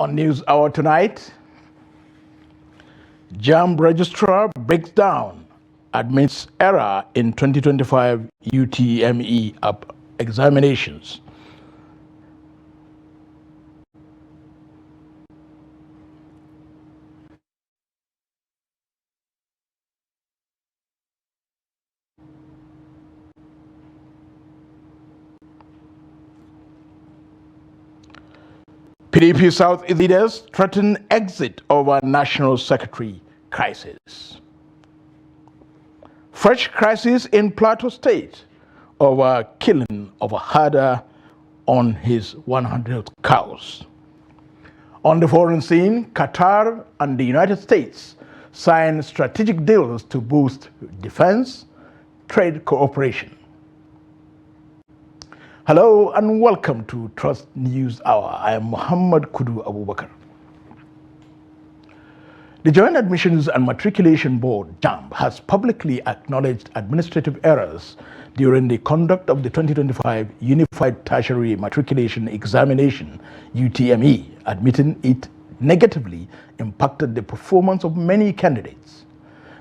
On News Hour tonight, JAMB registrar breaks down, admits error in 2025 UTME examinations. PDP South leaders threaten exit over National Secretary crisis. Fresh crisis in Plateau State over killing of a herder on his 100 cows. On the foreign scene, Qatar and the United States sign strategic deals to boost defense, trade cooperation. Hello and welcome to Trust News Hour. I am Muhammad Kudu Abubakar. The Joint Admissions and Matriculation Board, JAMB, has publicly acknowledged administrative errors during the conduct of the 2025 Unified Tertiary Matriculation Examination, UTME, admitting it negatively impacted the performance of many candidates.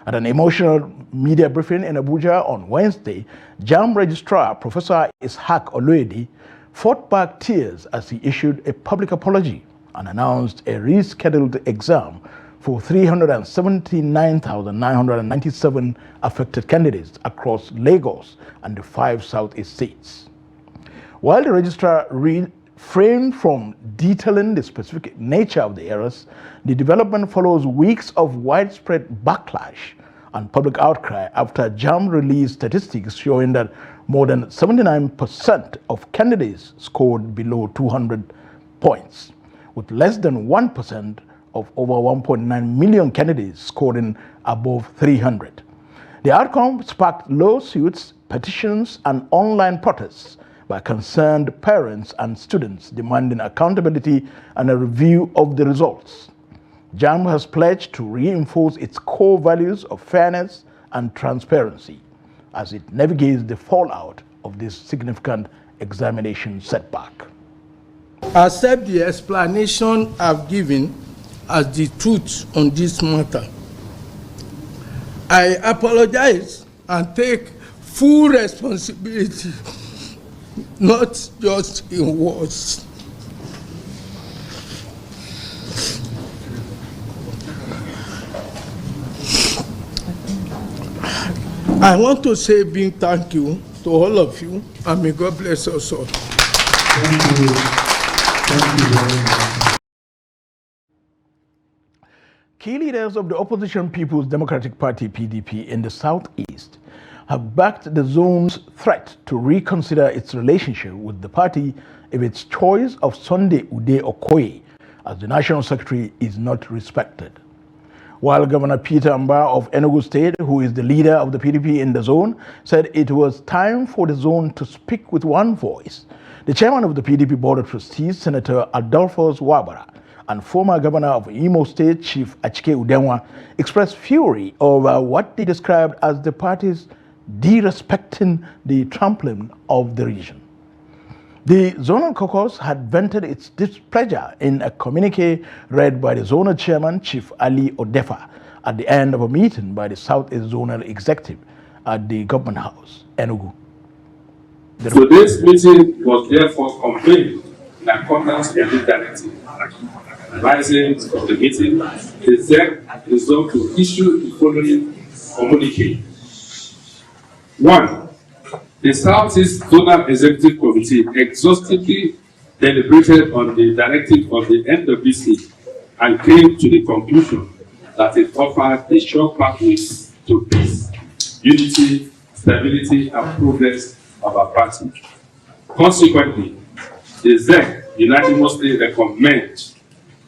At an emotional media briefing in Abuja on Wednesday, JAMB Registrar Professor Ishaq Oloyede fought back tears as he issued a public apology and announced a rescheduled exam for 379,997 affected candidates across Lagos and the 5 southeast states. While the registrar refrained from detailing the specific nature of the errors, the development follows weeks of widespread backlash and public outcry after JAMB released statistics showing that more than 79% of candidates scored below 200 points, with less than 1% of over 1.9 million candidates scoring above 300. The outcome sparked lawsuits, petitions, and online protests by concerned parents and students demanding accountability and a review of the results. JAMB has pledged to reinforce its core values of fairness and transparency as it navigates the fallout of this significant examination setback. Accept the explanation I've given as the truth on this matter. I apologize and take full responsibility, not just in words. I want to say a big thank you to all of you, and may God bless us all. Thank you. Thank you very much. Key leaders of the opposition People's Democratic Party, PDP, in the southeast have backed the zone's threat to reconsider its relationship with the party if its choice of Sunday Ude Okoye as the national secretary is not respected. While Governor Peter Mbah of Enugu State, who is the leader of the PDP in the zone, said it was time for the zone to speak with one voice, the chairman of the PDP Board of Trustees, Senator Adolphus Wabara, and former governor of Imo State, Chief Achike Udenwa, expressed fury over what they described as the party's disrespecting the trampling of the region. The zonal caucus had vented its displeasure in a communique read by the zonal chairman, Chief Ali Odefa, at the end of a meeting by the Southeast Zonal Executive at the Government House, Enugu. So this meeting was therefore convened in accordance with the directive. Advising of the meeting, the ZEC resolved to issue the following communique. 1. The Southeast Zonal Executive Committee exhaustively deliberated on the directive of the NNPP and came to the conclusion that it offered a sure pathways to peace, unity, stability, and progress of our party. Consequently, the ZEC unanimously recommends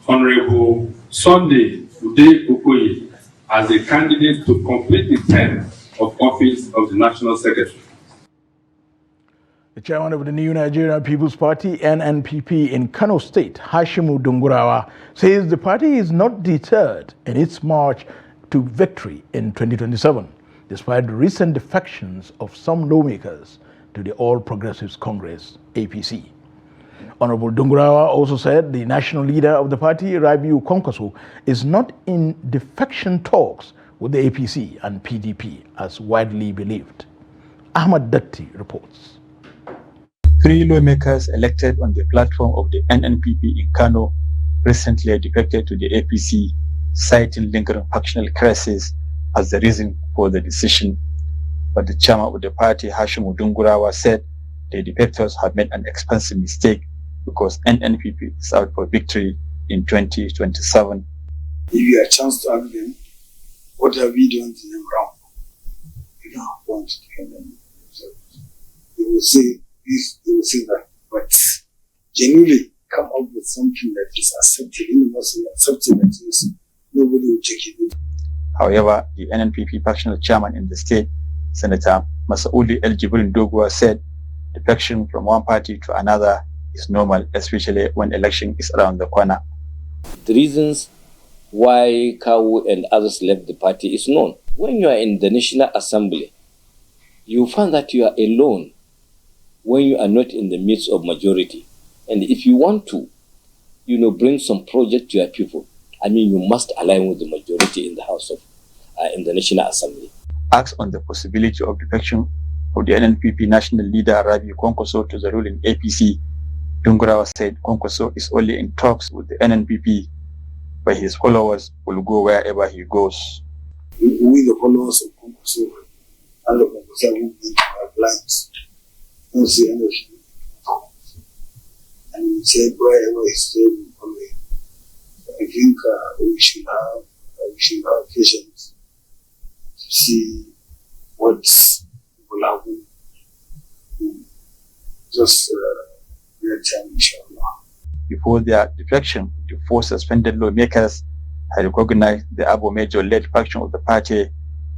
Honorable Sunday Ude Okoye as a candidate to complete the term of office of the National Secretary. The chairman of the New Nigerian People's Party, NNPP, in Kano State, Hashimu Dungurawa, says the party is not deterred in its march to victory in 2027, despite the recent defections of some lawmakers to the All Progressives Congress, APC. Honorable Dungurawa also said the national leader of the party, Rabiu Kwankwaso, is not in defection talks with the APC and PDP as widely believed. Ahmad Datti reports. 3 lawmakers elected on the platform of the NNPP in Kano recently defected to the APC, citing lingering factional crisis as the reason for the decision. But the chairman of the party, Hashim Dungurawa, said the defectors have made an expensive mistake because NNPP is out for victory in 2027. If you have a chance to ask them, what have we done to them wrong? You don't want to hear them. They will say this, they will say that, but genuinely come up with something that is accepted. You must accepted that is, nobody will check it. However, the NNPP factional chairman in the state, Senator Masauli El Jibrin Dogwa, said defection from one party to another is normal, especially when election is around the corner. The reasons why Kawu and others left the party is known. When you are in the National Assembly, you find that you are alone when you are not in the midst of majority. And if you want to, bring some project to your people, you must align with the majority in the House of, in the National Assembly. Asked on the possibility of defection of the NNPP national leader Rabi Kwankwaso to the ruling APC, Dungurawa said Kwankwaso is only in talks with the NNPP, but his followers will go wherever he goes. We the followers of Kwankwaso and the Kwankwaso will be our clients. And we said wherever he stays, we follow him. I think we should have patience to see what will happen. Just their time, inshallah. Before their defection, the 4 suspended lawmakers had recognized the Abu Major-led faction of the party,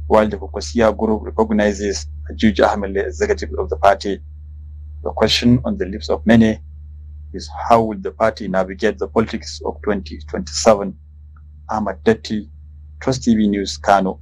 while the Kokosia group recognizes Juj Ahmed, the executive of the party. The question on the lips of many is how will the party navigate the politics of 2027? Ahmad Datti, Trust TV News, Kano.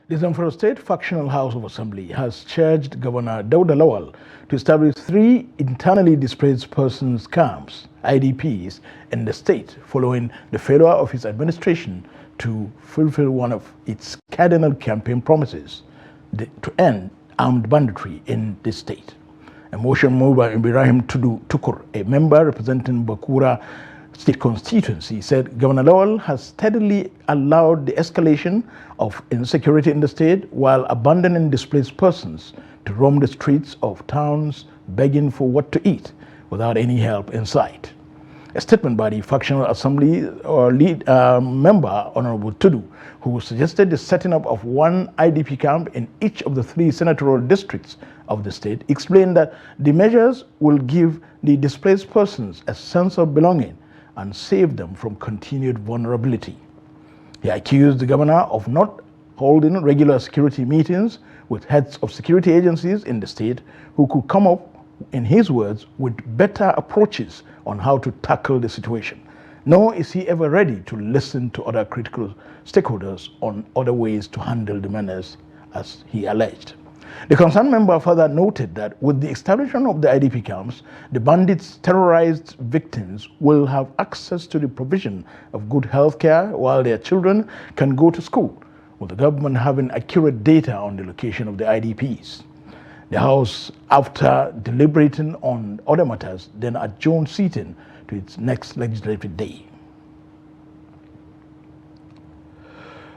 The Zamfara State Factional House of Assembly has charged Governor Dauda Lawal to establish 3 internally displaced persons camps, IDPs, in the state following the failure of his administration to fulfill one of its cardinal campaign promises to end armed banditry in the state. A motion moved by Ibrahim Tukur, a member representing Bakura State constituency, said Governor Lawal has steadily allowed the escalation of insecurity in the state while abandoning displaced persons to roam the streets of towns begging for what to eat without any help in sight. A statement by the factional assembly or lead member, Honorable Tudu, who suggested the setting up of 1 IDP camp in each of the 3 senatorial districts of the state, explained that the measures will give the displaced persons a sense of belonging and save them from continued vulnerability. He accused the governor of not holding regular security meetings with heads of security agencies in the state who could come up, in his words, with better approaches on how to tackle the situation. Nor is he ever ready to listen to other critical stakeholders on other ways to handle the menace, as he alleged. The concerned member further noted that with the establishment of the IDP camps, the bandits' terrorized victims will have access to the provision of good health care while their children can go to school, with the government having accurate data on the location of the IDPs. The House, after deliberating on other matters, then adjourned sitting to its next legislative day.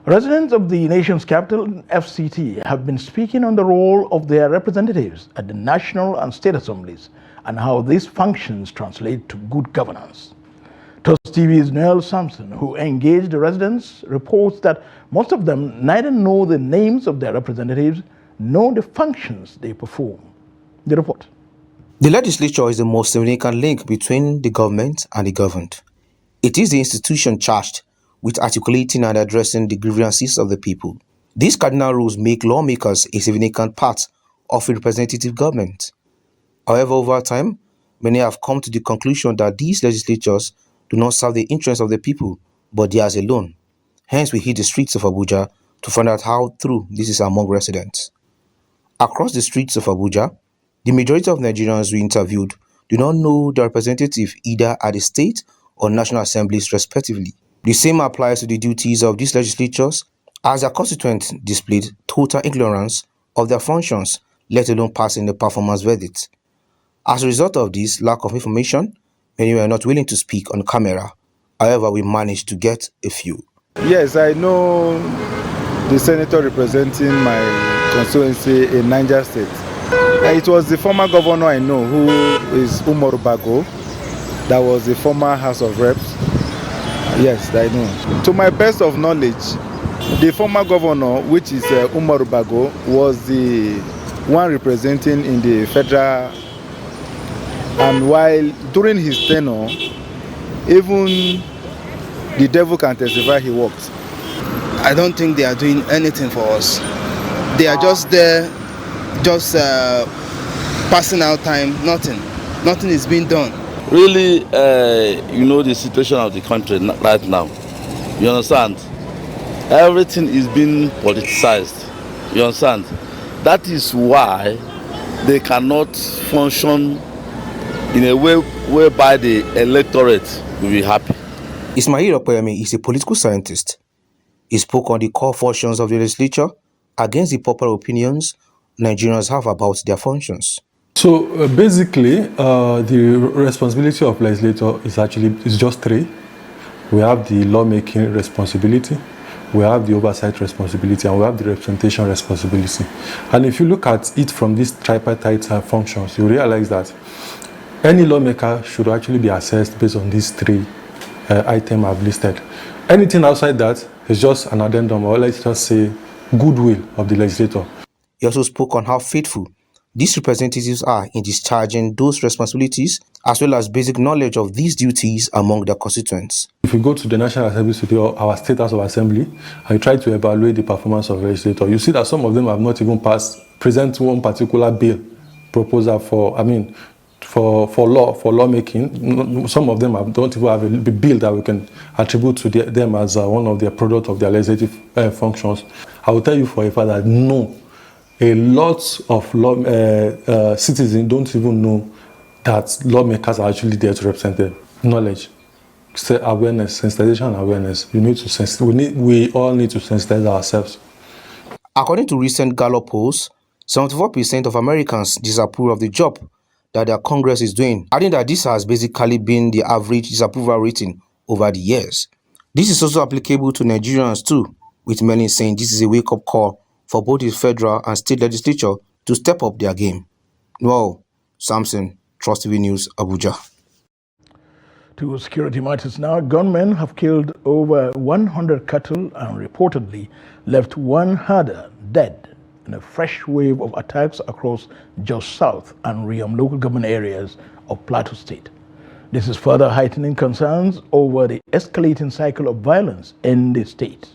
Residents of the nation's capital, FCT, have been speaking on the role of their representatives at the national and state assemblies and how these functions translate to good governance. TOS TV's Noel Sampson, who engaged the residents, reports that most of them neither know the names of their representatives nor the functions they perform. The report. The legislature is the most significant link between the government and the governed. It is the institution charged with articulating and addressing the grievances of the people. These cardinal rules make lawmakers a significant part of a representative government. However, over time, many have come to the conclusion that these legislatures do not serve the interests of the people, but theirs alone. Hence, we hit the streets of Abuja to find out how true this is among residents. Across the streets of Abuja, the majority of Nigerians we interviewed do not know their representative either at the state or national assemblies respectively. The same applies to the duties of these legislatures, as their constituents displayed total ignorance of their functions, let alone passing the performance verdict. As a result of this lack of information, many were not willing to speak on camera. However, we managed to get a few. Yes, I know the senator representing my constituency in Niger State. It was the former governor I know, who is Umar Bago, that was the former House of Reps. Yes, I know. To my best of knowledge, the former governor, which is Umar Bago, was the one representing in the federal, and while during his tenure, even the devil can testify he worked. I don't think they are doing anything for us. They are just there, just passing out time, nothing. Nothing is being done. Really, you know the situation of the country right now. You understand? Everything is being politicized. You understand? That is why they cannot function in a way whereby the electorate will be happy. Ismail Opoyemi is a political scientist. He spoke on the core functions of the legislature against the popular opinions Nigerians have about their functions. So basically, the responsibility of legislator is just three. We have the lawmaking responsibility, we have the oversight responsibility, and we have the representation responsibility. And if you look at it from these tripartite functions, you realize that any lawmaker should actually be assessed based on these three items I've listed. Anything outside that is just an addendum, or let's just say goodwill of the legislator. He also spoke on how faithful these representatives are in discharging those responsibilities, as well as basic knowledge of these duties among their constituents. If you go to the National Assembly City or our State House of Assembly and you try to evaluate the performance of legislators, you see that some of them have not even present one particular bill proposal for lawmaking. Some of them don't even have a bill that we can attribute to them as one of their product of their legislative functions. I will tell you for a fact that no, a lot of citizens don't even know that lawmakers are actually there to represent them. Knowledge, awareness, sensitization and awareness. We all need to sensitize ourselves. According to recent Gallup polls, 74% of Americans disapprove of the job that their Congress is doing, adding that this has basically been the average disapproval rating over the years. This is also applicable to Nigerians too, with many saying this is a wake-up call for both the federal and state legislature to step up their game. Wow, Samson, Trust TV News, Abuja. To security matters now, gunmen have killed over 100 cattle and reportedly left one herder dead in a fresh wave of attacks across Jos South and Riam local government areas of Plateau State. This is further heightening concerns over the escalating cycle of violence in the state.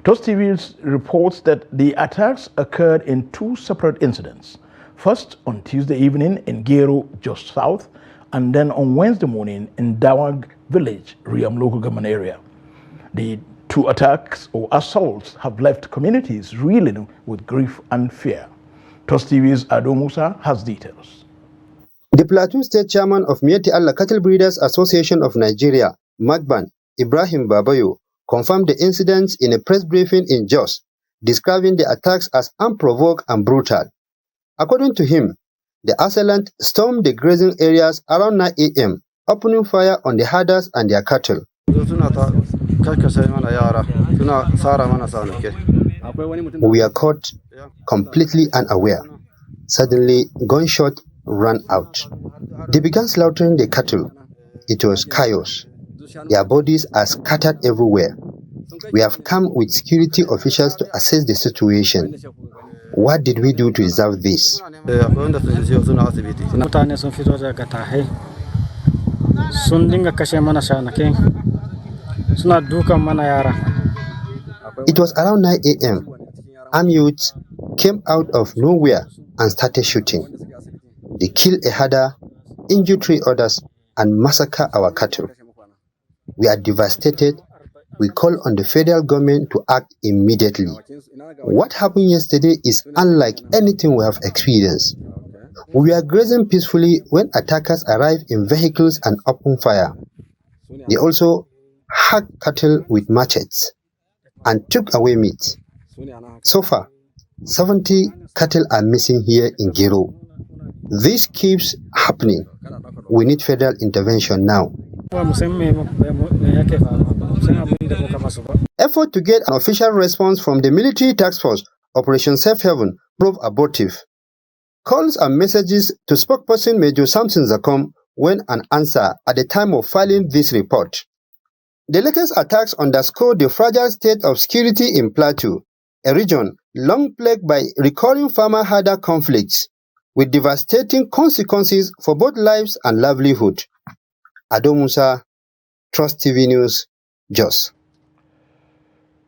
Trust TV reports that the attacks occurred in two separate incidents. First on Tuesday evening in Gero, Jos South, and then on Wednesday morning in Dawag Village, Riam local government area. The two attacks or assaults have left communities reeling with grief and fear. Trust TV's Adamo State has details. The Plateau State Chairman of Mieti Allah Cattle Breeders Association of Nigeria, Magban Ibrahim Babayo, confirmed the incidents in a press briefing in Jos, describing the attacks as unprovoked and brutal. According to him, the assailant stormed the grazing areas around 9 a.m., opening fire on the herders and their cattle. We are caught completely unaware. Suddenly, gunshot ran out. They began slaughtering the cattle. It was chaos. Their bodies are scattered everywhere. We have come with security officials to assess the situation. What did we do to resolve this? It was around 9 a.m. Armed youths came out of nowhere and started shooting. They killed a herder, injured 3 others, and massacred our cattle. We are devastated. We call on the federal government to act immediately. What happened yesterday is unlike anything we have experienced. We were grazing peacefully when attackers arrived in vehicles and opened fire. They also hacked cattle with machetes and took away meat. So far, 70 cattle are missing here in Giro. This keeps happening. We need federal intervention now. Effort to get an official response from the military task force, Operation Safe Haven, proved abortive. Calls and messages to spokesperson Major Samson Zakom went unanswered at the time of filing this report. The latest attacks underscore the fragile state of security in Plateau, a region long plagued by recurring farmer-herder conflicts, with devastating consequences for both lives and livelihood. Adamo State, Trust TV News, Jos.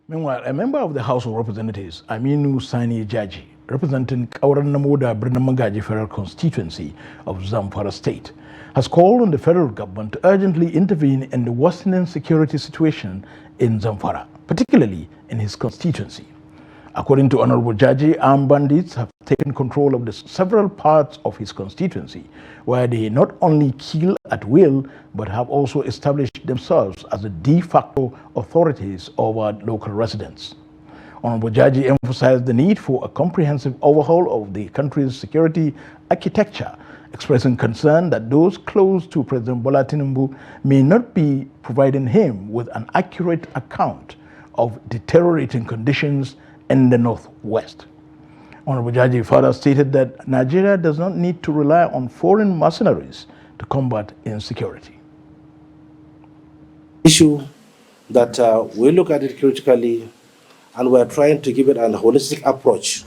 Meanwhile, a member of the House of Representatives, Aminu Sani Jaji, representing Kauran Namoda Brinamangaji Federal Constituency of Zamfara State, has called on the federal government to urgently intervene in the worsening security situation in Zamfara, particularly in his constituency. According to Honorable Jaji, armed bandits have taken control of the several parts of his constituency, where they not only kill at will, but have also established themselves as the de facto authorities over local residents. Honorable Jaji emphasized the need for a comprehensive overhaul of the country's security architecture, expressing concern that those close to President Bola Tinubu may not be providing him with an accurate account of deteriorating conditions in the Northwest. Honorable Jaji further stated that Nigeria does not need to rely on foreign mercenaries to combat insecurity. Issue that we look at it critically, and we're trying to give it a holistic approach,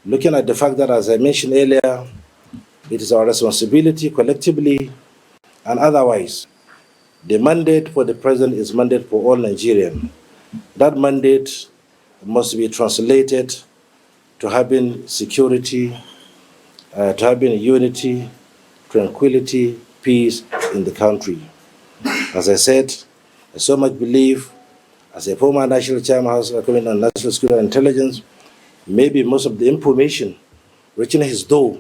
looking at the fact that, as I mentioned earlier, it is our responsibility collectively and otherwise. The mandate for the president is mandate for all Nigerians. That mandate must be translated to having security, to having unity, tranquility, peace in the country. As I said, I so much believe, as a former national chairman of the Committee on National Security and Intelligence, maybe most of the information reaching his door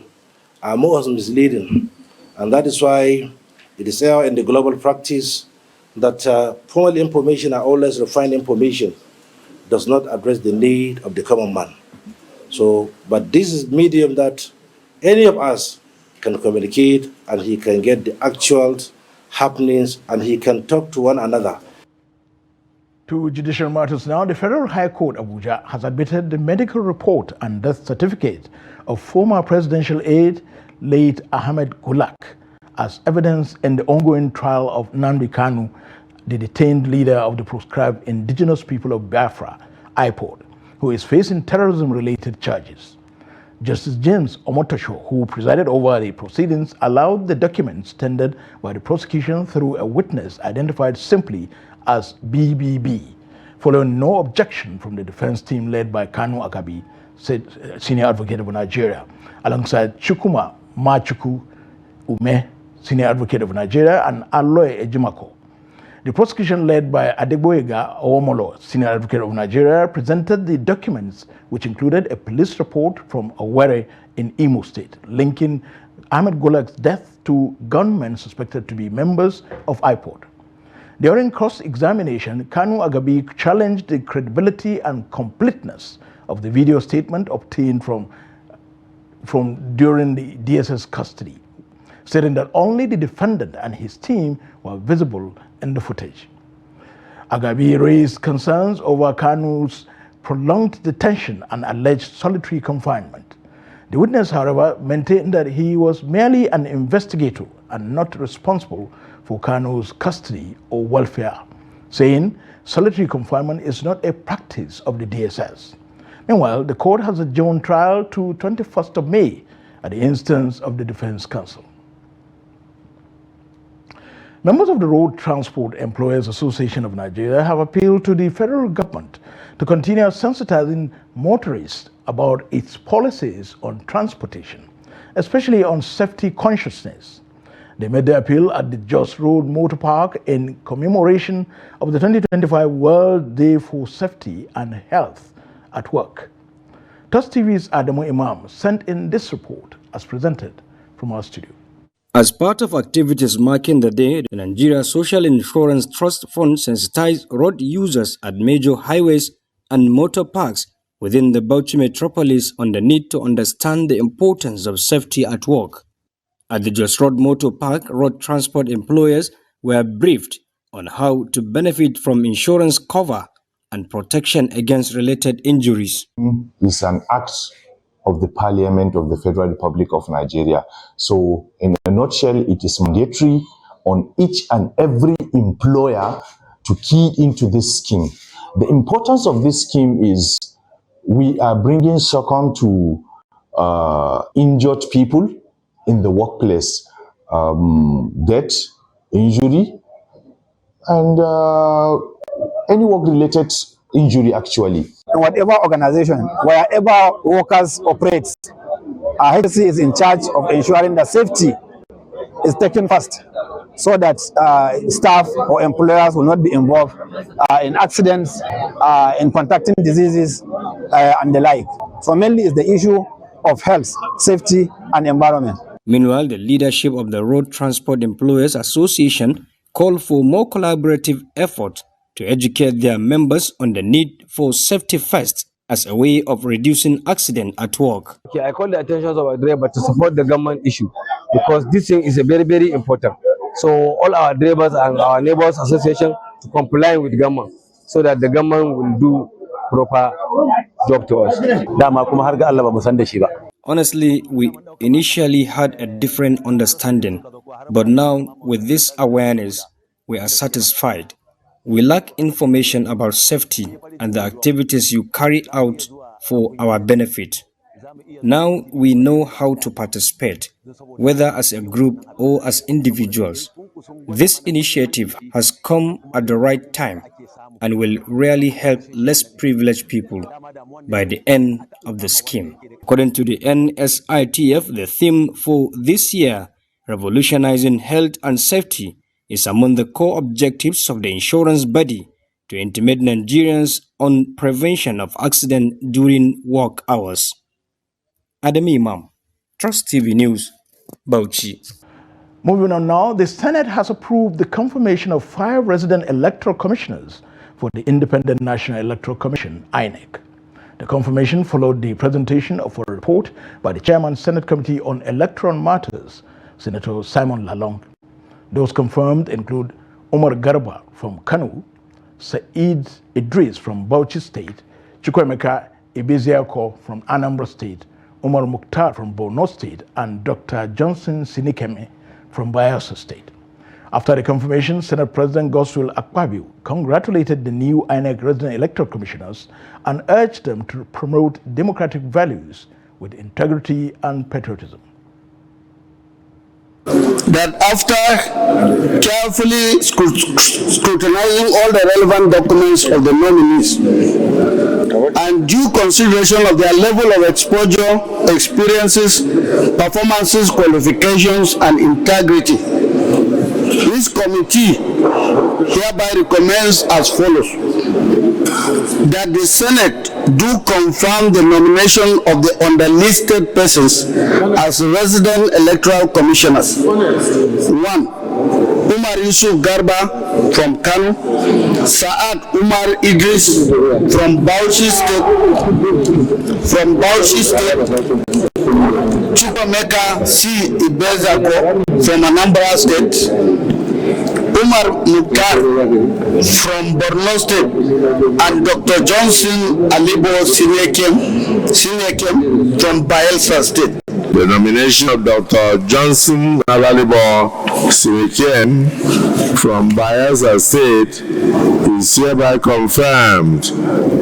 are more misleading. And that is why it is there in the global practice that formal information are always refined information, does not address the need of the common man. So, but this is medium that any of us can communicate, and he can get the actual happenings, and he can talk to one another. To judicial matters now, the Federal High Court Abuja has admitted the medical report and death certificate of former presidential aide, late Ahmed Gulak, as evidence in the ongoing trial of Nnamdi Kanu, the detained leader of the proscribed indigenous people of Biafra, IPOD, who is facing terrorism-related charges. Justice James Omotosho, who presided over the proceedings, allowed the documents tendered by the prosecution through a witness identified simply as BBB, following no objection from the defense team led by Kanu Agabi, senior advocate of Nigeria, alongside Chukuma Machuku Ume, senior advocate of Nigeria, and Aloy Ejimako. The prosecution led by Adegboyega Owomolo, senior advocate of Nigeria, presented the documents, which included a police report from Owerri in Imo State, linking Ahmed Gulak's death to gunmen suspected to be members of IPOD. During cross-examination, Kanu Agabi challenged the credibility and completeness of the video statement obtained from during the DSS custody, stating that only the defendant and his team were visible in the footage. Agabi raised concerns over Kanu's prolonged detention and alleged solitary confinement. The witness, however, maintained that he was merely an investigator and not responsible for Kanu's custody or welfare, saying solitary confinement is not a practice of the DSS. Meanwhile, the court has adjourned trial to 21st of May at the instance of the Defense Counsel. Members of the Road Transport Employers Association of Nigeria have appealed to the federal government to continue sensitizing motorists about its policies on transportation, especially on safety consciousness. They made the appeal at the Jos Road Motor Park in commemoration of the 2025 World Day for Safety and Health at Work. TUS TV's Adamo Imam sent in this report as presented from our studio. As part of activities marking the day, the Nigeria Social Insurance Trust Fund sensitized road users at major highways and motor parks within the Bauchi metropolis on the need to understand the importance of safety at work. At the Jos Road Motor Park, road transport employers were briefed on how to benefit from insurance cover and protection against related injuries. It's an act of the Parliament of the Federal Republic of Nigeria. So in a nutshell, it is mandatory on each and every employer to key into this scheme. The importance of this scheme is we are bringing succumb to injured people in the workplace, death, injury, and any work-related injury actually. In whatever organization, wherever workers operate, HSC is in charge of ensuring that safety is taken first, so that staff or employers will not be involved in accidents, in contracting diseases, and the like. So mainly it's the issue of health, safety, and environment. Meanwhile, the leadership of the Road Transport Employers Association called for more collaborative effort to educate their members on the need for safety first as a way of reducing accident at work. Okay, I call the attention of our drivers to support the government issue because this thing is a very, very important. So all our drivers and our neighbors association to comply with government so that the government will do proper job to us. Honestly, we initially had a different understanding, but now with this awareness, we are satisfied. We lack information about safety and the activities you carry out for our benefit. Now we know how to participate, whether as a group or as individuals. This initiative has come at the right time and will really help less privileged people by the end of the scheme. According to the NSITF, the theme for this year, Revolutionizing Health and Safety, is among the core objectives of the insurance body to intimate Nigerians on prevention of accident during work hours. Adamo, Trust TV News, Bauchi. Moving on now, the Senate has approved the confirmation of 5 resident electoral commissioners for the Independent National Electoral Commission, INEC. The confirmation followed the presentation of a report by the Chairman Senate Committee on Electoral Matters, Senator Simon Lalong. Those confirmed include Omar Garba from Kano, Saeed Idris from Bauchi State, Chukwemeka Ebeziako from Anambra State, Omar Mukhtar from Borno State, and Dr. Johnson Sinikeme from Bayelsa State. After the confirmation, Senate President Godswill Akpabio congratulated the new INEC resident electoral commissioners and urged them to promote democratic values with integrity and patriotism. That after carefully scrutinizing all the relevant documents of the nominees and due consideration of their level of exposure, experiences, performances, qualifications, and integrity, this committee hereby recommends as follows: that the Senate do confirm the nomination of the underlisted persons as resident electoral commissioners. 1. Umar Yusuf Garba from Kano, Saad Umar Idris from Bauchi State, Chukwemeka C. Ibezako from Anambra State, Umar Mukhtar from Borno State, and Dr. Johnson Alibo Sinekem from Bayelsa State. The nomination of Dr. Johnson Alibo Sinekem from Bayelsa State is hereby confirmed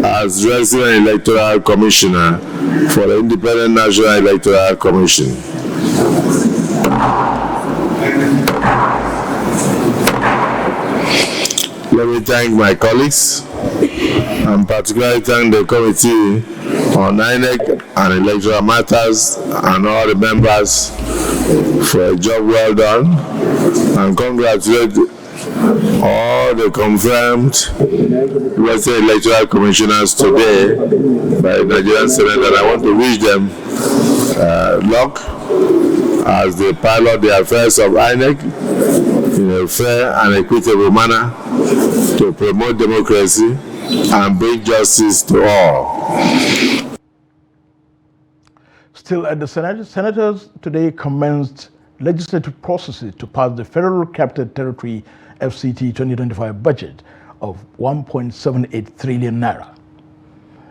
as resident electoral commissioner for the Independent National Electoral Commission. Let me thank my colleagues and particularly thank the Committee on INEC and Electoral Matters and all the members for a job well done, and congratulate all the confirmed resident electoral commissioners today by the Nigerian Senate, and I want to wish them luck as they pilot the affairs of INEC in a fair and equitable manner to promote democracy and bring justice to all. Still at the Senate, senators today commenced legislative processes to pass the Federal Capital Territory FCT 2025 budget of 1.78 trillion naira.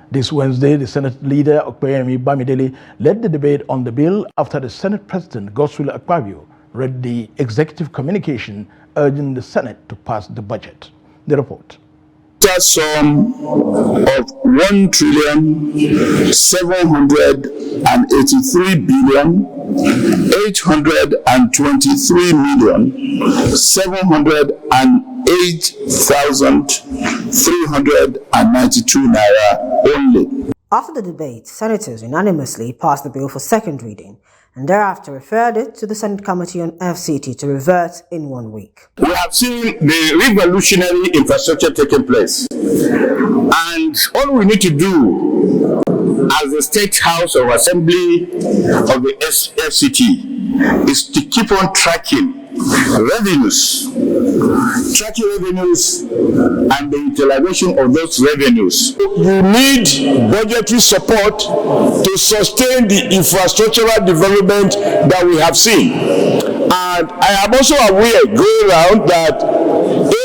This Wednesday, the Senate leader, Okpeyemi Bamidele, led the debate on the bill after the Senate President, Godswill Akpabio, read the executive communication urging the Senate to pass the budget. The report. A sum of 1,783,708,392 naira only. After the debate, senators unanimously passed the bill for second reading and thereafter referred it to the Senate Committee on FCT to revert in 1 week. We have seen the revolutionary infrastructure taking place, and all we need to do as the State House of Assembly of the FCT is to keep on tracking revenues and the utilization of those revenues. You need budgetary support to sustain the infrastructural development that we have seen. And I am also aware going around that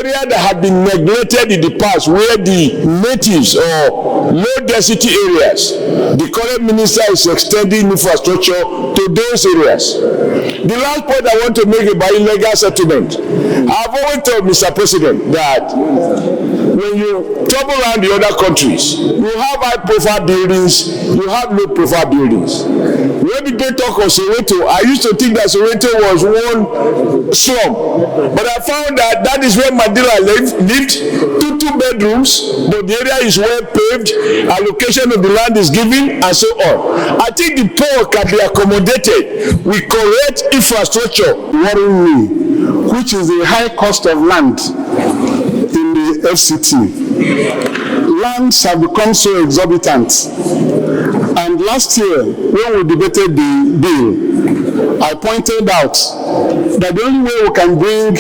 areas that have been neglected in the past, where the natives or low density areas, the current minister is extending infrastructure to those areas. The last point I want to make about illegal settlement. I've always told Mr. President that when you travel around the other countries, you have high profile buildings, you have low profile buildings. When people talk of Soweto, I used to think that Soweto was one slum, but I found that that is where Mandela lived, two bedrooms, but the area is well paved, allocation of the land is given, and so on. I think the poor can be accommodated with correct infrastructure. Worrying me, which is the high cost of land in the FCT. Lands have become so exorbitant. And last year, when we debated the bill, I pointed out that the only way we can bring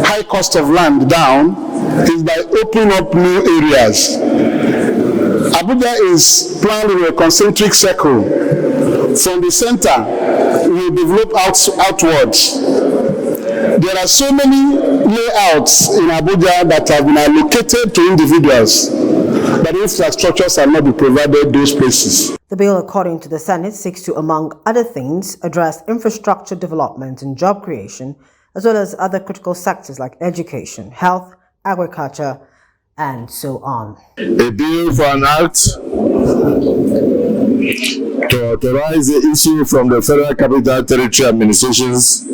high cost of land down is by opening up new areas. Abuja is planned in a concentric circle. From the center, we develop outwards. There are so many layouts in Abuja that have been allocated to individuals, but infrastructures are not be provided those places. The bill, according to the Senate, seeks to, among other things, address infrastructure development and job creation, as well as other critical sectors like education, health, agriculture, and so on. A bill for an act to authorize the issue from the Federal Capital Territory Administration's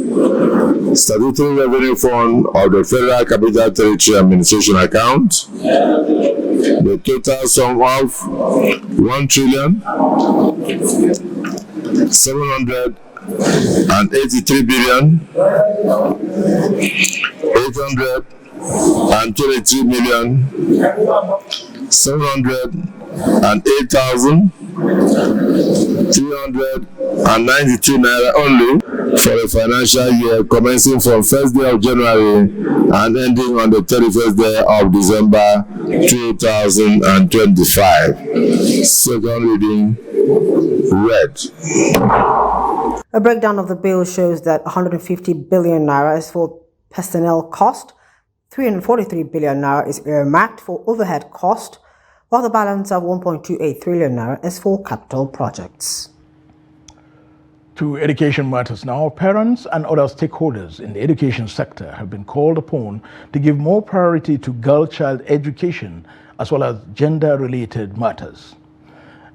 Statutory Revenue Fund of the Federal Capital Territory Administration account, the total sum of 1,883,823,708,392 naira only for a financial year commencing from 1st day of January and ending on the 31st day of December 2025. Second reading read. A breakdown of the bill shows that 150 billion naira is for personnel cost, 343 billion naira is earmarked for overhead cost, while the balance of 1.28 trillion naira is for capital projects. To education matters now, parents and other stakeholders in the education sector have been called upon to give more priority to girl-child education as well as gender-related matters.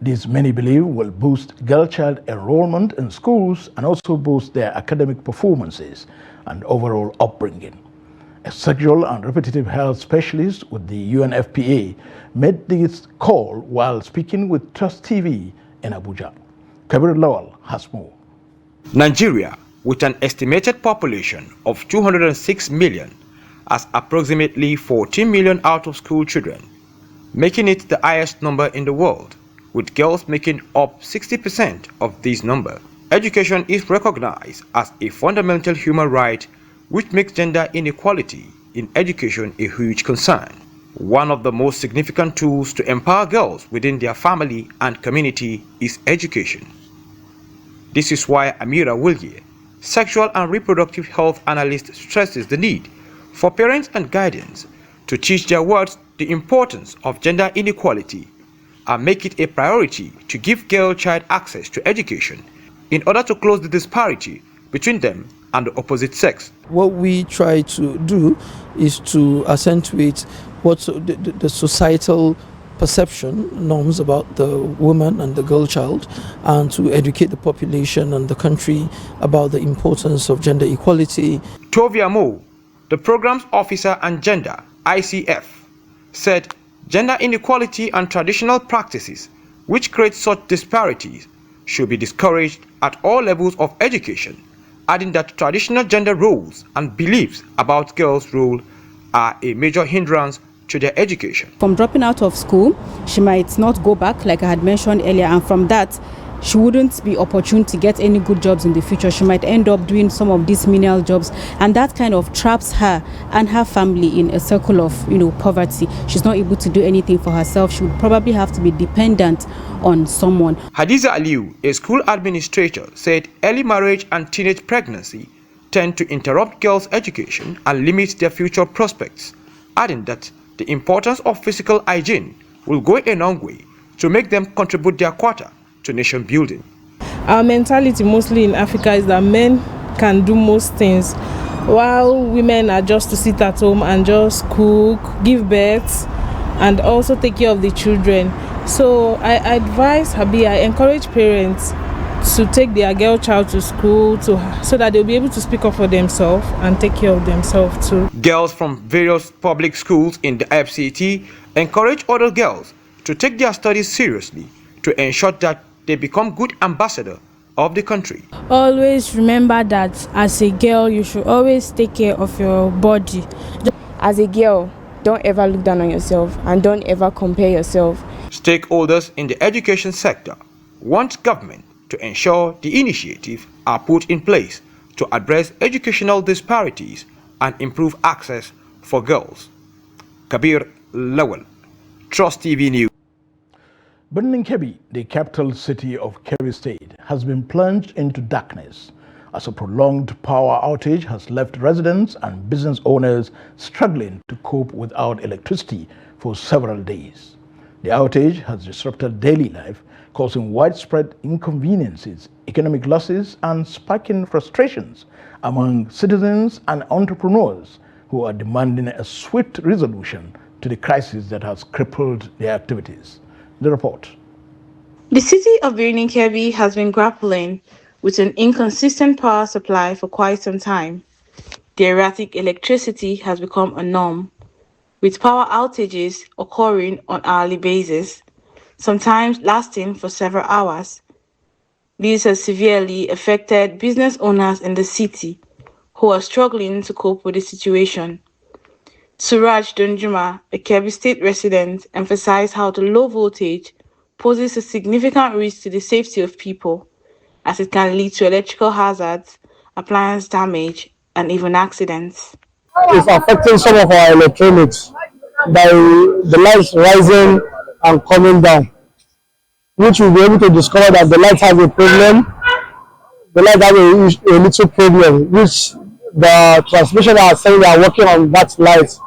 This, many believe, will boost girl-child enrollment in schools and also boost their academic performances and overall upbringing. A sexual and reproductive health specialist with the UNFPA made this call while speaking with Trust TV in Abuja. Kabir Lawal has more. Nigeria, with an estimated population of 206 million, has approximately 14 million out-of-school children, making it the highest number in the world, with girls making up 60% of this number. Education is recognized as a fundamental human right, which makes gender inequality in education a huge concern. One of the most significant tools to empower girls within their family and community is education. This is why Amira Wilye, sexual and reproductive health analyst, stresses the need for parents and guardians to teach their wards the importance of gender inequality and make it a priority to give girl-child access to education in order to close the disparity between them and the opposite sex. What we try to do is to accentuate what the societal perception norms about the woman and the girl child, and to educate the population and the country about the importance of gender equality. Tovia Mo, the Programs Officer and Gender, ICF, said gender inequality and traditional practices which create such disparities should be discouraged at all levels of education, adding that traditional gender roles and beliefs about girls' role are a major hindrance to their education. From dropping out of school, she might not go back, like I had mentioned earlier, and from that, she wouldn't be opportune to get any good jobs in the future. She might end up doing some of these menial jobs, and that kind of traps her and her family in a circle of, poverty. She's not able to do anything for herself. She would probably have to be dependent on someone. Hadiza Aliu, a school administrator, said early marriage and teenage pregnancy tend to interrupt girls' education and limit their future prospects, adding that the importance of physical hygiene will go a long way to make them contribute their quota to nation building. Our mentality mostly in Africa is that men can do most things, while women are just to sit at home and just cook, give birth, and also take care of the children. So I advise I encourage parents to take their girl child to school so that they'll be able to speak up for themselves and take care of themselves too. Girls from various public schools in the FCT encourage other girls to take their studies seriously to ensure that they become good ambassadors of the country. Always remember that as a girl, you should always take care of your body. As a girl, don't ever look down on yourself and don't ever compare yourself. Stakeholders in the education sector want government to ensure the initiatives are put in place to address educational disparities and improve access for girls. Kabir Lawal, Trust TV News. Birnin Kebbi, the capital city of Kebbi State, has been plunged into darkness as a prolonged power outage has left residents and business owners struggling to cope without electricity for several days. The outage has disrupted daily life, causing widespread inconveniences, economic losses, and sparking frustrations among citizens and entrepreneurs who are demanding a swift resolution to the crisis that has crippled their activities. The report. The city of Birnin Kebbi has been grappling with an inconsistent power supply for quite some time. The erratic electricity has become a norm, with power outages occurring on an hourly basis, sometimes lasting for several hours. This has severely affected business owners in the city who are struggling to cope with the situation. Suraj Dunjuma, a Kebbi State resident, emphasized how the low voltage poses a significant risk to the safety of people, as it can lead to electrical hazards, appliance damage, and even accidents. It's affecting some of our electronics by the lights rising and coming down, which we'll be able to discover that the light has a problem. The light has a little problem, which the transmission are saying they are working on that light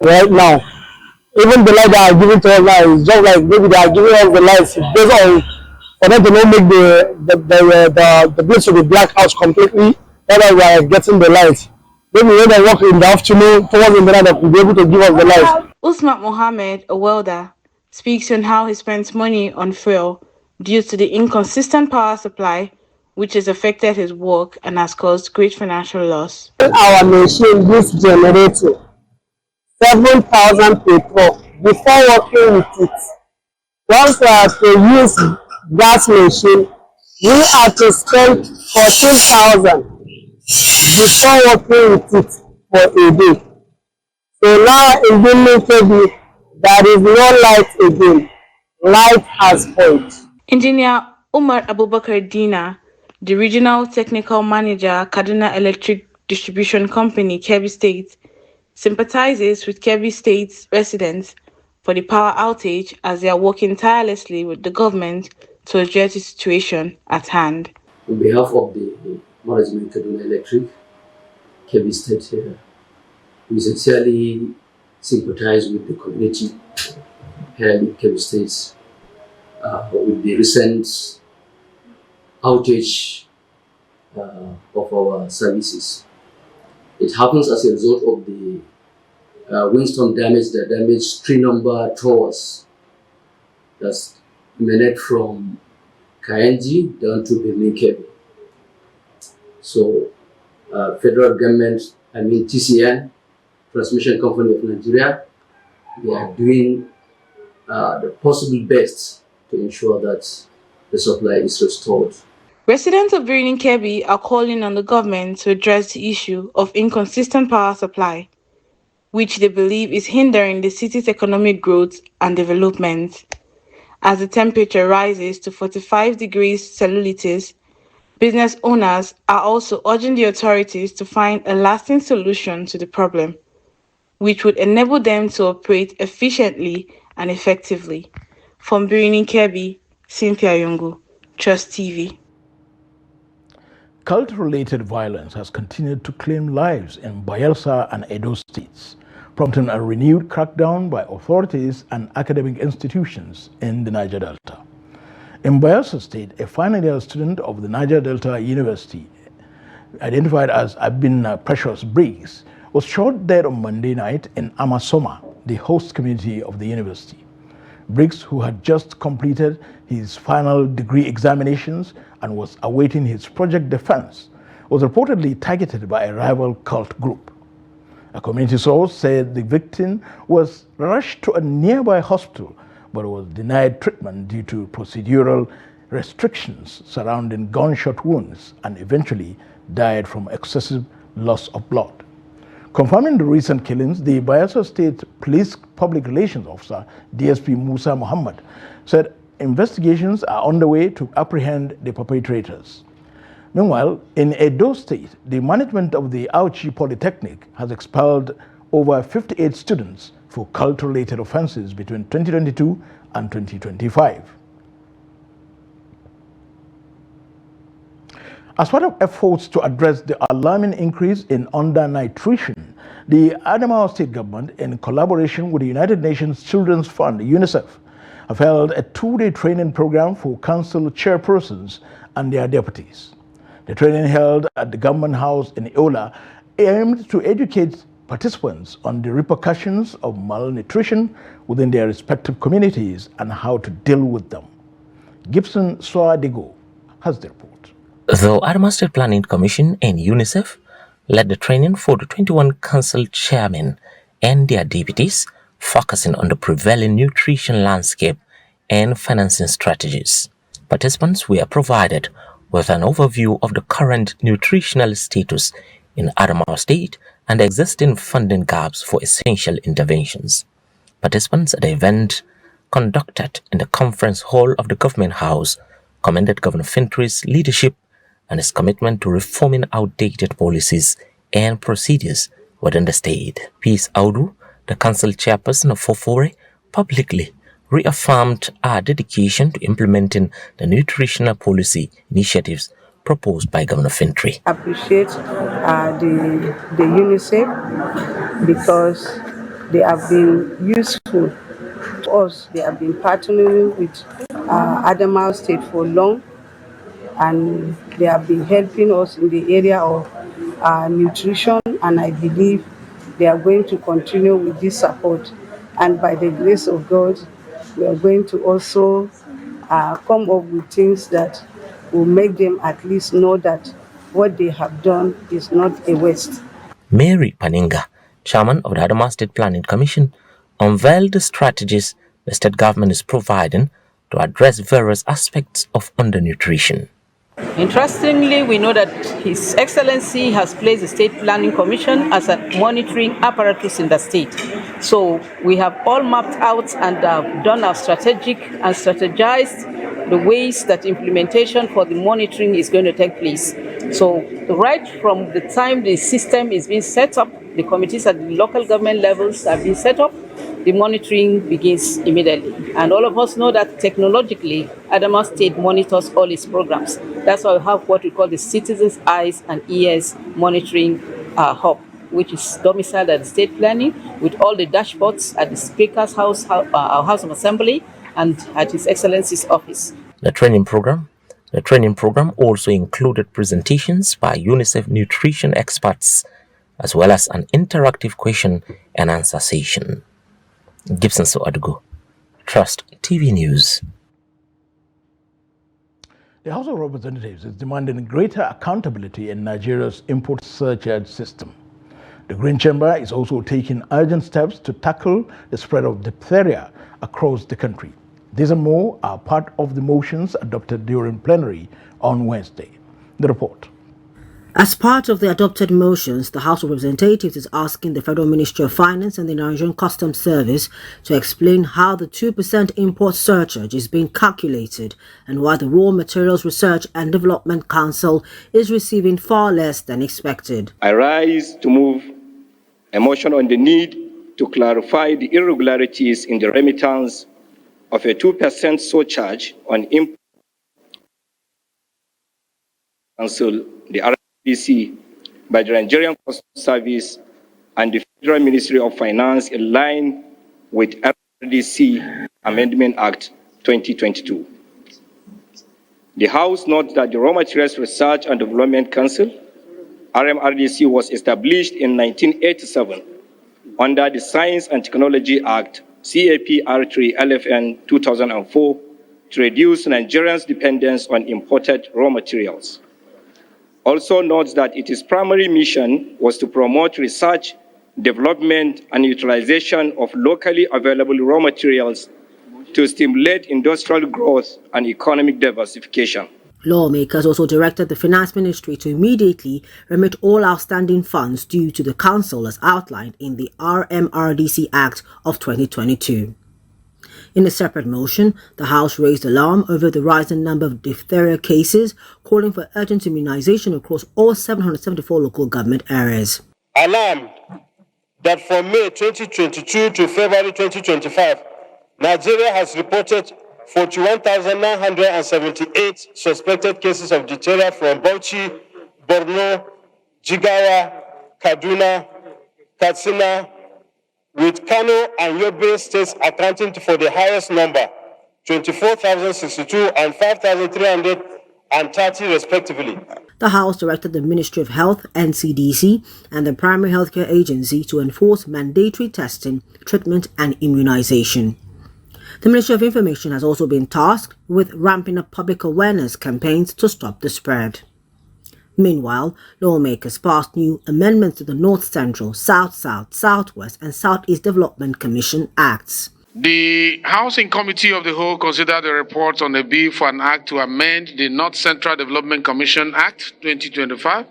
right now. Even the light they are giving to us now is just like maybe they are giving us the lights based on for them to not make the place to be black out completely. That's why we are getting the light. Maybe when they work in the afternoon, towards the night, they will be able to give us the light. Usman Mohammed, a welder, speaks on how he spends money on fuel due to the inconsistent power supply, which has affected his work and has caused great financial loss. Our machine, this generator, 7,000 petrol before working with it. Once we have to use gas machine, we have to spend 14,000 before working with it for a day. So now in Birnin Kebbi, there is no light again. Light has failed. Engineer Umar Abubakar Dina The Regional Technical Manager, Kaduna Electric Distribution Company, Kebbi State, sympathizes with Kebbi State's residents for the power outage as they are working tirelessly with the government to address the situation at hand. On behalf of the management Kaduna Electric, Kebbi State here, we sincerely sympathize with the community here in Kebbi State with the recent outage of our services. It happens as a result of the windstorm damage that damaged 3 number towers that's emanated from Kayenji down to Birnin Kebbi. So, federal government, TCN, Transmission Company of Nigeria, they are doing the possible best to ensure that the supply is restored. Residents of Birnin Kebbi are calling on the government to address the issue of inconsistent power supply, which they believe is hindering the city's economic growth and development. As the temperature rises to 45 degrees Celsius, business owners are also urging the authorities to find a lasting solution to the problem, which would enable them to operate efficiently and effectively. From Birnin Kebbi, Cynthia Yungu, Trust TV. Cult-related violence has continued to claim lives in Bayelsa and Edo states, prompting a renewed crackdown by authorities and academic institutions in the Niger Delta. In Bayelsa State, a final-year student of the Niger Delta University, identified as Abin Precious Briggs, was shot dead on Monday night in Amasoma, the host community of the university. Briggs, who had just completed his final degree examinations and was awaiting his project defense, was reportedly targeted by a rival cult group. A community source said the victim was rushed to a nearby hospital but was denied treatment due to procedural restrictions surrounding gunshot wounds and eventually died from excessive loss of blood. Confirming the recent killings, the Bayelsa State Police Public Relations Officer, DSP Musa Muhammad, said investigations are underway to apprehend the perpetrators. Meanwhile, in Edo State, the management of the Auchi Polytechnic has expelled over 58 students for cult-related offenses between 2022 and 2025. As part of efforts to address the alarming increase in undernutrition, the Adamo State government, in collaboration with the United Nations Children's Fund, UNICEF, have held a 2-day training program for council chairpersons and their deputies. The training held at the government house in Iola aimed to educate participants on the repercussions of malnutrition within their respective communities and how to deal with them. Gibson Swadego has the report. The Adamo State Planning Commission and UNICEF led the training for the 21 council chairmen and their deputies, focusing on the prevailing nutrition landscape and financing strategies. Participants were provided with an overview of the current nutritional status in Adamo State and the existing funding gaps for essential interventions. Participants at the event, conducted in the conference hall of the Government House, commended Governor Fintry's leadership and his commitment to reforming outdated policies and procedures within the state. Peace Audu, the council chairperson of Fofore, publicly reaffirmed our dedication to implementing the nutritional policy initiatives proposed by Governor Fintry. Appreciate the UNICEF because they have been useful to us. They have been partnering with Adamo State for long, and they have been helping us in the area of nutrition, and I believe they are going to continue with this support. And by the grace of God, we are going to also come up with things that will make them at least know that what they have done is not a waste. Mary Paninga, chairman of the Adamo State Planning Commission, unveiled the strategies the state government is providing to address various aspects of undernutrition. Interestingly, we know that His Excellency has placed the State Planning Commission as a monitoring apparatus in the state. So we have all mapped out and done our strategized the ways that implementation for the monitoring is going to take place. So right from the time the system is being set up, the committees at the local government levels have been set up, the monitoring begins immediately. And all of us know that technologically, Adamo State monitors all its programs. That's why we have what we call the Citizens' Eyes and Ears Monitoring Hub, which is domiciled at the state planning with all the dashboards at the Speaker's House of Assembly and at His Excellency's office. The training program also included presentations by UNICEF nutrition experts, as well as an interactive question and answer session. Gibson Soadugo, Trust TV News. The House of Representatives is demanding greater accountability in Nigeria's import surcharge system. The Green Chamber is also taking urgent steps to tackle the spread of diphtheria across the country. These and more are part of the motions adopted during plenary on Wednesday. The report. As part of the adopted motions, the House of Representatives is asking the Federal Ministry of Finance and the Nigerian Customs Service to explain how the 2% import surcharge is being calculated and why the Raw Materials Research and Development Council is receiving far less than expected. I rise to move a motion on the need to clarify the irregularities in the remittance of a 2% surcharge on import Council, the RDC, by the Nigerian Customs Service and the Federal Ministry of Finance in line with RDC Amendment Act 2022. The House notes that the Raw Materials Research and Development Council, RMRDC, was established in 1987 under the Science and Technology Act, CAPR3 LFN 2004, to reduce Nigerians' dependence on imported raw materials. Also notes that its primary mission was to promote research, development, and utilization of locally available raw materials to stimulate industrial growth and economic diversification. Lawmakers also directed the Finance Ministry to immediately remit all outstanding funds due to the Council as outlined in the RMRDC Act of 2022. In a separate motion, the House raised alarm over the rising number of diphtheria cases, calling for urgent immunization across all 774 local government areas. Alarmed that from May 2022 to February 2025, Nigeria has reported 41,978 suspected cases of diphtheria from Bauchi, Borno, Jigawa, Kaduna, Katsina, with Kano and Yobe states accounting for the highest number, 24,062 and 5,330 respectively. The House directed the Ministry of Health, NCDC, and the Primary Healthcare Agency to enforce mandatory testing, treatment, and immunization. The Ministry of Information has also been tasked with ramping up public awareness campaigns to stop the spread. Meanwhile, lawmakers passed new amendments to the North Central, South-South, South-West, and South-East Development Commission Acts. The Housing Committee of the Whole considered the report on a bill for an act to amend the North Central Development Commission Act 2025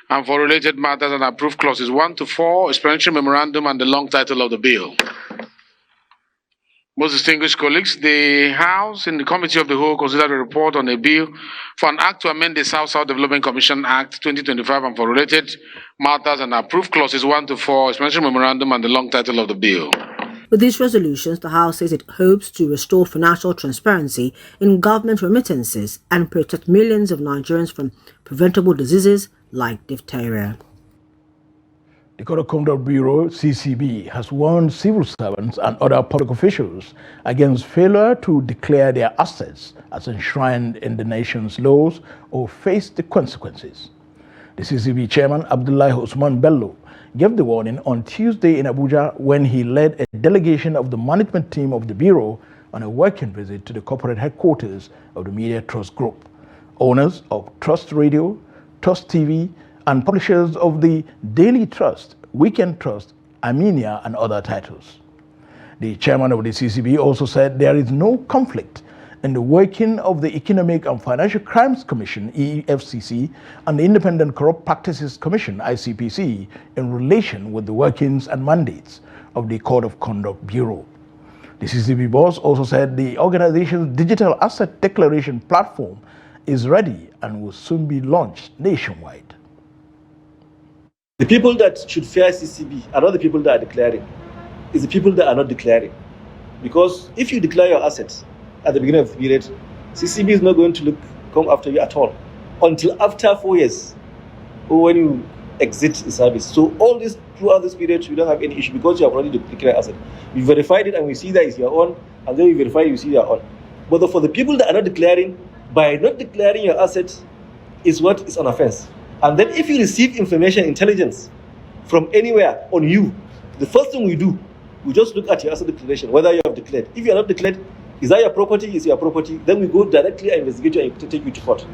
and for related matters and approved clauses 1 to 4, explanatory memorandum, and the long title of the bill. Most distinguished colleagues, the House in the Committee of the Whole considered a report on a bill for an act to amend the South-South Development Commission Act 2025 and for related matters and approved clauses 1 to 4, explanatory memorandum, and the long title of the bill. With these resolutions, the House says it hopes to restore financial transparency in government remittances and protect millions of Nigerians from preventable diseases like diphtheria. The Code of Conduct Bureau, CCB, has warned civil servants and other public officials against failure to declare their assets as enshrined in the nation's laws or face the consequences. The CCB chairman, Abdullahi Usman Bello, gave the warning on Tuesday in Abuja when he led a delegation of the management team of the Bureau on a working visit to the corporate headquarters of the Media Trust Group, owners of Trust Radio, Trust TV, and publishers of the Daily Trust, Weekend Trust, Armenia, and other titles. The chairman of the CCB also said there is no conflict in the working of the Economic and Financial Crimes Commission, EFCC, and the Independent Corrupt Practices Commission, ICPC, in relation with the workings and mandates of the Code of Conduct Bureau. The CCB boss also said the organization's digital asset declaration platform is ready and will soon be launched nationwide. The people that should fear CCB are not the people that are declaring. It's the people that are not declaring. Because if you declare your assets at the beginning of the period, CCB is not going to come after you at all until after 4 years or when you exit the service. So all this throughout this period, you don't have any issue because you have already declared asset. We verified it and we see that it's your own, and then we verify you see your own. But for the people that are not declaring, by not declaring your assets is what is an offense. And then if you receive information, intelligence from anywhere on you, the first thing we do, we just look at your asset declaration, whether you have declared. If you are not declared, is that your property? Is your property? Then we go directly and investigate you and take you to court.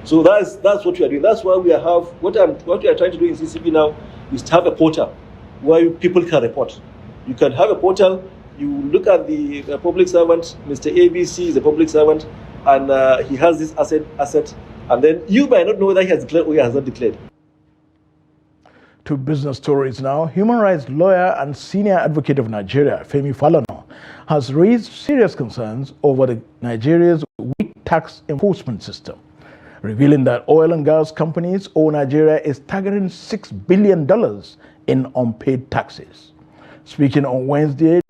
So that's what we are doing. That's why we have what we are trying to do in CCB now is to have a portal where people can report. You can have a portal. You look at the public servant. Mr. ABC is a public servant, and he has this asset, and then you might not know whether he has declared or he has not declared. To business stories now. Human rights lawyer and senior advocate of Nigeria, Femi Falana, has raised serious concerns over Nigeria's weak tax enforcement system, revealing that oil and gas companies owe Nigeria a staggering $6 billion in unpaid taxes. Speaking on Wednesday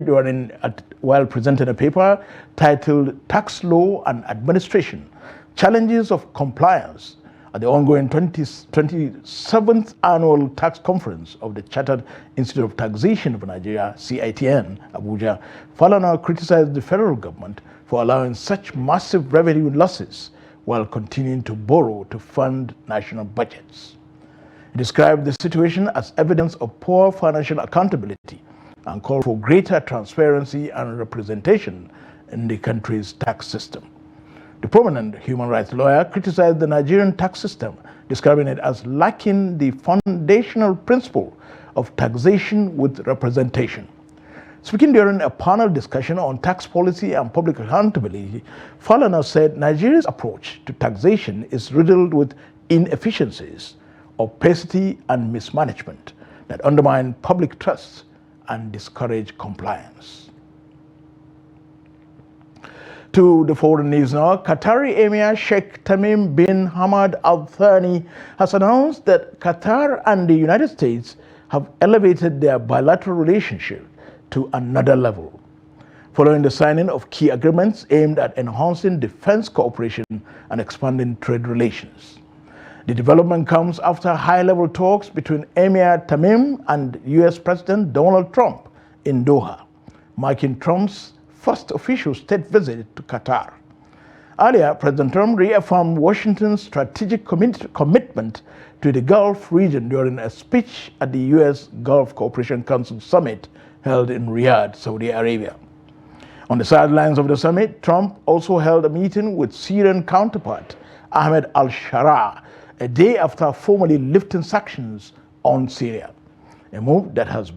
while presenting a paper titled Tax Law and Administration, Challenges of Compliance, at the ongoing 27th Annual Tax Conference of the Chartered Institute of Taxation of Nigeria, CITN, Abuja, Falana criticized the federal government for allowing such massive revenue losses while continuing to borrow to fund national budgets. He described the situation as evidence of poor financial accountability and called for greater transparency and representation in the country's tax system. The prominent human rights lawyer criticized the Nigerian tax system, describing it as lacking the foundational principle of taxation with representation. Speaking during a panel discussion on tax policy and public accountability, Falana said Nigeria's approach to taxation is riddled with inefficiencies, opacity, and mismanagement that undermine public trust and discourage compliance. To the foreign news now, Qatari Emir Sheikh Tamim bin Hamad Al Thani has announced that Qatar and the United States have elevated their bilateral relationship to another level, following the signing of key agreements aimed at enhancing defense cooperation and expanding trade relations. The development comes after high-level talks between Emir Tamim and US President Donald Trump in Doha, marking Trump's first official state visit to Qatar. Earlier, President Trump reaffirmed Washington's strategic commitment to the Gulf region during a speech at the U.S. Gulf Cooperation Council Summit held in Riyadh, Saudi Arabia. On the sidelines of the summit, Trump also held a meeting with Syrian counterpart Ahmed al-Sharaa a day after formally lifting sanctions on Syria, a move that has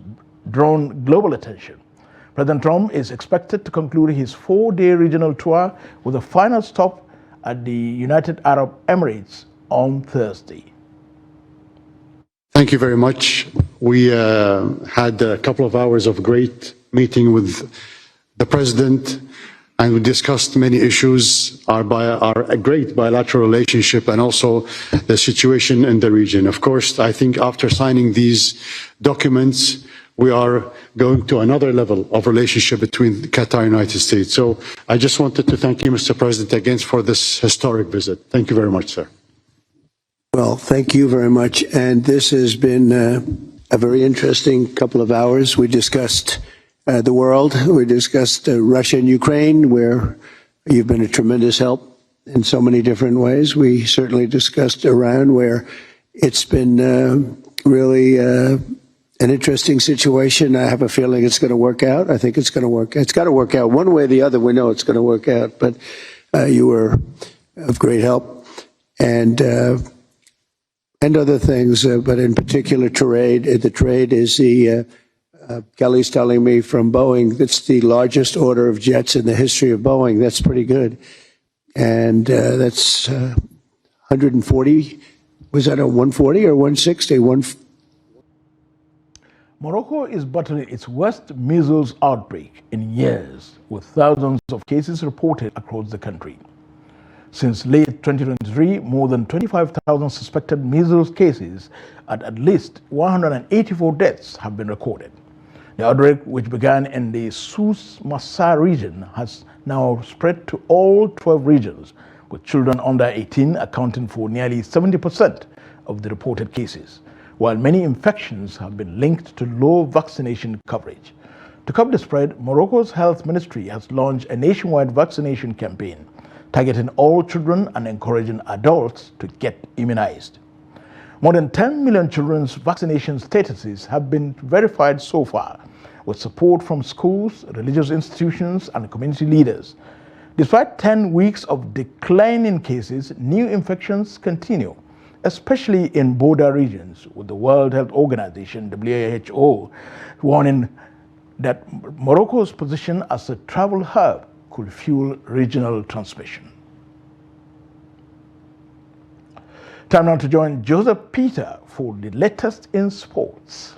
drawn global attention. President Trump is expected to conclude his 4-day regional tour with a final stop at the United Arab Emirates on Thursday. Thank you very much. We had a couple of hours of great meeting with the President, and we discussed many issues, our great bilateral relationship and also the situation in the region. Of course, I think after signing these documents, we are going to another level of relationship between Qatar and the United States. So I just wanted to thank you, Mr. President, again for this historic visit. Thank you very much, sir. Well, thank you very much. And this has been a very interesting couple of hours. We discussed the world. We discussed Russia and Ukraine, where you've been a tremendous help in so many different ways. We certainly discussed Iran, where it's been really an interesting situation. I have a feeling it's going to work out. I think it's going to work. It's got to work out one way or the other. We know it's going to work out. But you were of great help, and other things. But in particular, trade. The trade is the. Kelly's telling me from Boeing that's the largest order of jets in the history of Boeing. That's pretty good, and that's 140. Was that a 140 or 160? Morocco is battling its worst measles outbreak in years, with thousands of cases reported across the country. Since late 2023, more than 25,000 suspected measles cases and at least 184 deaths have been recorded. The outbreak, which began in the Souss Massa region, has now spread to all 12 regions, with children under 18 accounting for nearly 70% of the reported cases, while many infections have been linked to low vaccination coverage. To curb the spread, Morocco's health ministry has launched a nationwide vaccination campaign targeting all children and encouraging adults to get immunized. More than 10 million children's vaccination statuses have been verified so far, with support from schools, religious institutions, and community leaders. Despite 10 weeks of declining cases, new infections continue, especially in border regions, with the World Health Organization, WHO, warning that Morocco's position as a travel hub could fuel regional transmission. Time now to join Joseph Peter for the latest in sports.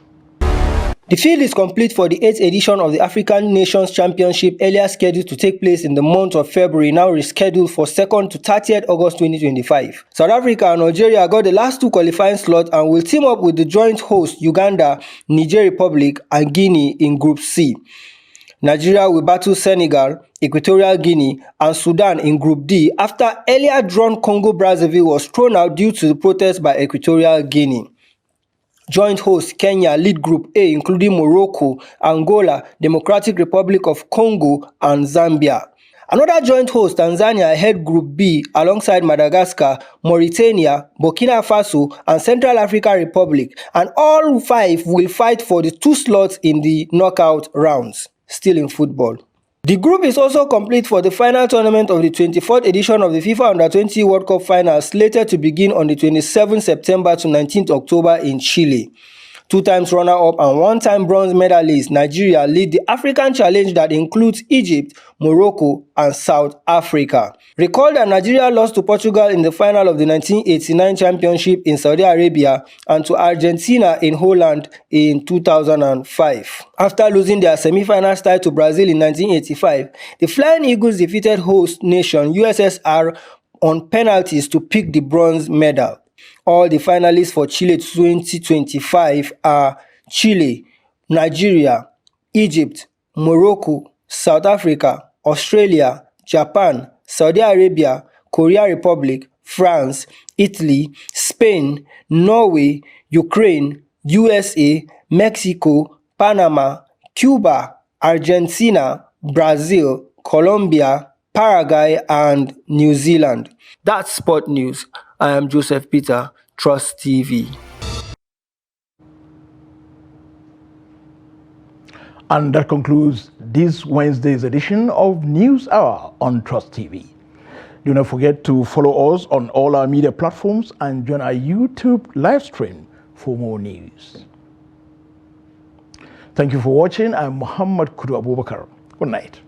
The field is complete for the 8th edition of the African Nations Championship, earlier scheduled to take place in the month of February, now rescheduled for 2nd to 30th August 2025. South Africa and Algeria got the last 2 qualifying slots and will team up with the joint host Uganda, Niger Republic, and Guinea in Group C. Nigeria will battle Senegal, Equatorial Guinea, and Sudan in Group D after earlier drawn Congo-Brazzaville was thrown out due to the protest by Equatorial Guinea. Joint host Kenya lead Group A, including Morocco, Angola, Democratic Republic of Congo, and Zambia. Another joint host, Tanzania, head Group B alongside Madagascar, Mauritania, Burkina Faso, and Central African Republic, and all 5 will fight for the 2 slots in the knockout rounds. Still in football, the group is also complete for the final tournament of the 24th edition of the FIFA Under-20 World Cup Finals, slated to begin on the 27th September to 19th October in Chile. 2 times runner-up and 1-time bronze medalist, Nigeria lead the African challenge that includes Egypt, Morocco, and South Africa. Recall that Nigeria lost to Portugal in the final of the 1989 championship in Saudi Arabia and to Argentina in Holland in 2005. After losing their semi-finals tie to Brazil in 1985, the Flying Eagles defeated host nation USSR on penalties to pick the bronze medal. All the finalists for Chile 2025 are Chile, Nigeria, Egypt, Morocco, South Africa, Australia, Japan, Saudi Arabia, Korea Republic, France, Italy, Spain, Norway, Ukraine, USA, Mexico, Panama, Cuba, Argentina, Brazil, Colombia, Paraguay, and New Zealand. That's Sport News. I am Joseph Peter, Trust TV. And that concludes this Wednesday's edition of News Hour on Trust TV. Do not forget to follow us on all our media platforms and join our YouTube live stream for more news. Thank you for watching. I'm Muhammad Kudu Abubakar. Good night.